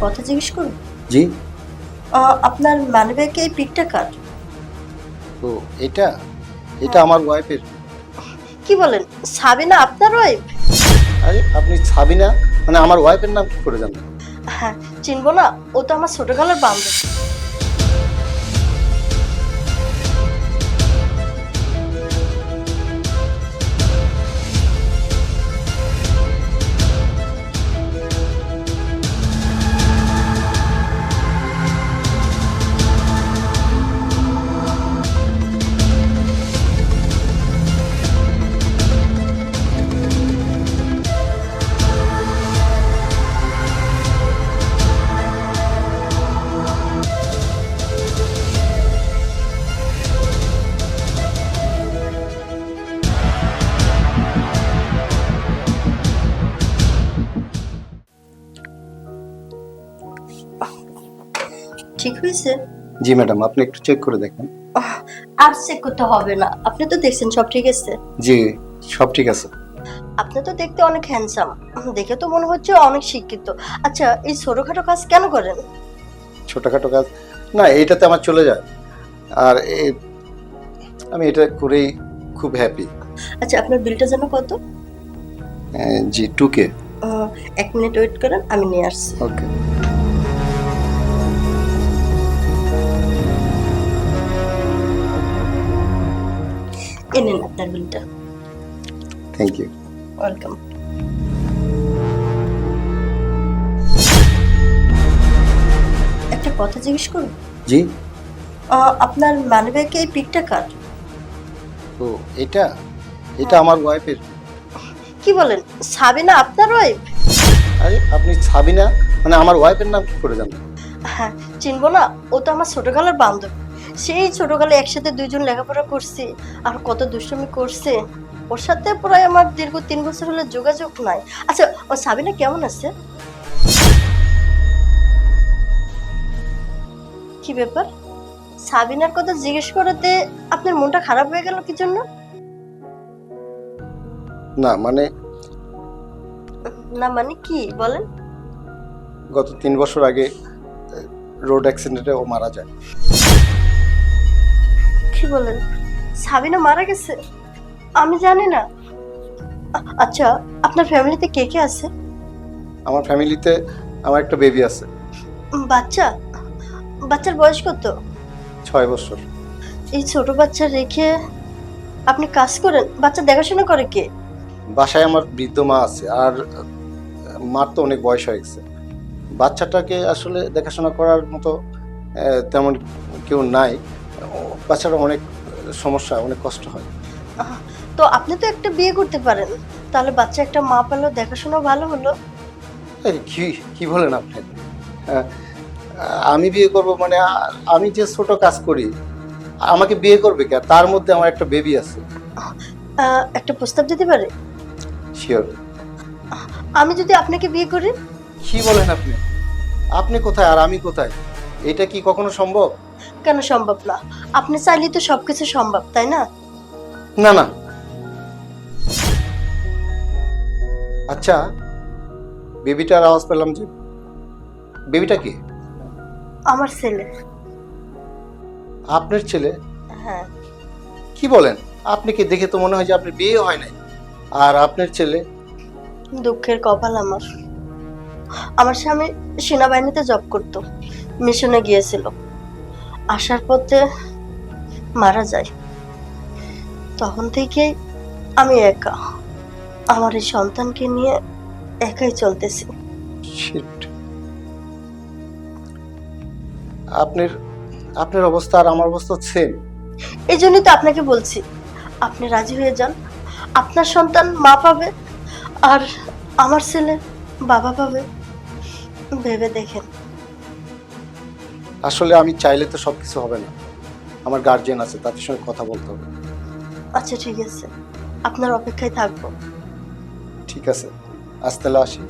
কথা জিজ্ঞেস করুন? জি। আপনার মানিব্যাগে এই পিকটা কার? তো এটা এটা আমার ওয়াইফের। কি বলেন? সাবিনা আপনার ওয়াইফ? আরে আপনি সাবিনা মানে আমার ওয়াইফের নাম কি করে জানেন? হ্যাঁ, চিনবো না? ও তো আমার ছোটকালের বান্ধবী। ঠিক হয়েছে? জি ম্যাডাম, আপনি একটু চেক করে দেখেন। আর চেক করতে হবে না, আপনি তো দেখছেন সব ঠিক আছে। জি, সব ঠিক আছে। আপনি তো দেখতে অনেক হ্যান্ডসাম, দেখে তো মনে হচ্ছে অনেক শিক্ষিত। আচ্ছা, এই ছোটখাটো কাজ কেন করেন? ছোটখাটো কাজ না, এটাতে আমার চলে যায়। আর আমি এটা করেই খুব হ্যাপি। আচ্ছা, আপনার বিলটা যেন কত? জি, 2K। 1 মিনিট ওয়েট করেন, আমি নিয়ে আসছি। ওকে। এ নিন আপনার বিলটা। Thank you. ওয়েলকাম। একটা কথা জিজ্ঞেস করুন? জি। আপনার মানিব্যাগে এই পিকটা কার? তো এটা আমার ওয়াইফের। কি বলেন? সাবিনা আপনার ওয়াইফ? আরে আপনি সাবিনা মানে আমার ওয়াইফের নাম কি করে জানেন? হ্যাঁ, চিনবো না? ও তো আমার ছোটকালের বান্ধবী। সেই ছোটকালে একসাথে দুইজন লেখাপড়া করছি, আর কত দুষ্টুমি করছে। ওর সাথে প্রায় আমার দীর্ঘ 3 বছর হলে যোগাযোগ নাই। আচ্ছা, ও সাবিনা কেমন আছে? কি ব্যাপার? সাবিনার কথা জিজ্ঞেস করাতে আপনার মনটা খারাপ হয়ে গেল কি জন্য? না মানে না মানে কি বলেন? গত 3 বছর আগে রোড অ্যাক্সিডেন্টে ও মারা যায়। কি বলেন? সাবিনা মারা গেছে? আমি জানি না। আচ্ছা, আপনার ফ্যামিলিতে কে কে আছে? আমার ফ্যামিলিতে আমার একটা বেবি আছে। বাচ্চা? বাচ্চার বয়স কত? 6 বছর। এই ছোট বাচ্চা রেখে আপনি কাজ করেন? বাচ্চা দেখাশোনা করে কে? বাসায় আমার বৃদ্ধ মা আছে, আর মার তো অনেক বয়স হয়ে গেছে। বাচ্চাটাকে আসলে দেখাশোনা করার মতো তেমন কেউ নাই। বাচ্চারা অনেক সমস্যা, অনেক কষ্ট হয়। আহ, তো আপনি তো একটা বিয়ে করতে পারেন, তাহলে বাচ্চা একটা মা পেলো, দেখাশোনা ভালো হলো। এই কি কি বলেন আপনি? আহ, আমি বিয়ে করব মানে আমি যে ছোট কাজ করি, আমাকে বিয়ে করবে কে? তার মধ্যে আমার একটা বেবি আছে। একটা প্রস্তাব দিতে পারে? শিওর। আমি যদি আপনাকে বিয়ে করি? কি বলেন আপনি? আপনি কোথায় আর আমি কোথায়? এটা কি কখনো সম্ভব? কেন সম্ভব না? আপনি চাইলেই তো সবকিছু সম্ভব, তাই না? না না। আচ্ছা, বেবিটার আওয়াজ পেলাম যে, বেবিটা কি? আমার ছেলে। আপনার ছেলে? হ্যাঁ। কি বলেন? আপনি কি দেখে তো মনে হয় যে আপনার বিয়ে হয় নাই। আর আপনার ছেলে? দুঃখের কপাল আমার। আমার স্বামী সেনাবাহিনীতে জব করতো, মিশনে গিয়েছিল, আসার পথে মারা যায়। তখন থেকে আমি একা, আমার এই সন্তানকে নিয়ে একাই চলতেছি। Shit. আপনার আপনার অবস্থা আর আমার অবস্থা সেম। এই জন্যই তো আপনাকে বলছি, আপনি রাজি হয়ে যান। আপনার সন্তান মা পাবে, আর আমার ছেলে বাবা পাবে। ভেবে দেখেন। আসলে আমি চাইলে তো সবকিছু হবে না। আমার গার্জিয়ান আছে, তাদের সঙ্গে কথা বলতে হবে। আচ্ছা ঠিক আছে, আপনার অপেক্ষায় থাকবো। ঠিক আছে, আজ তাহলে আসি।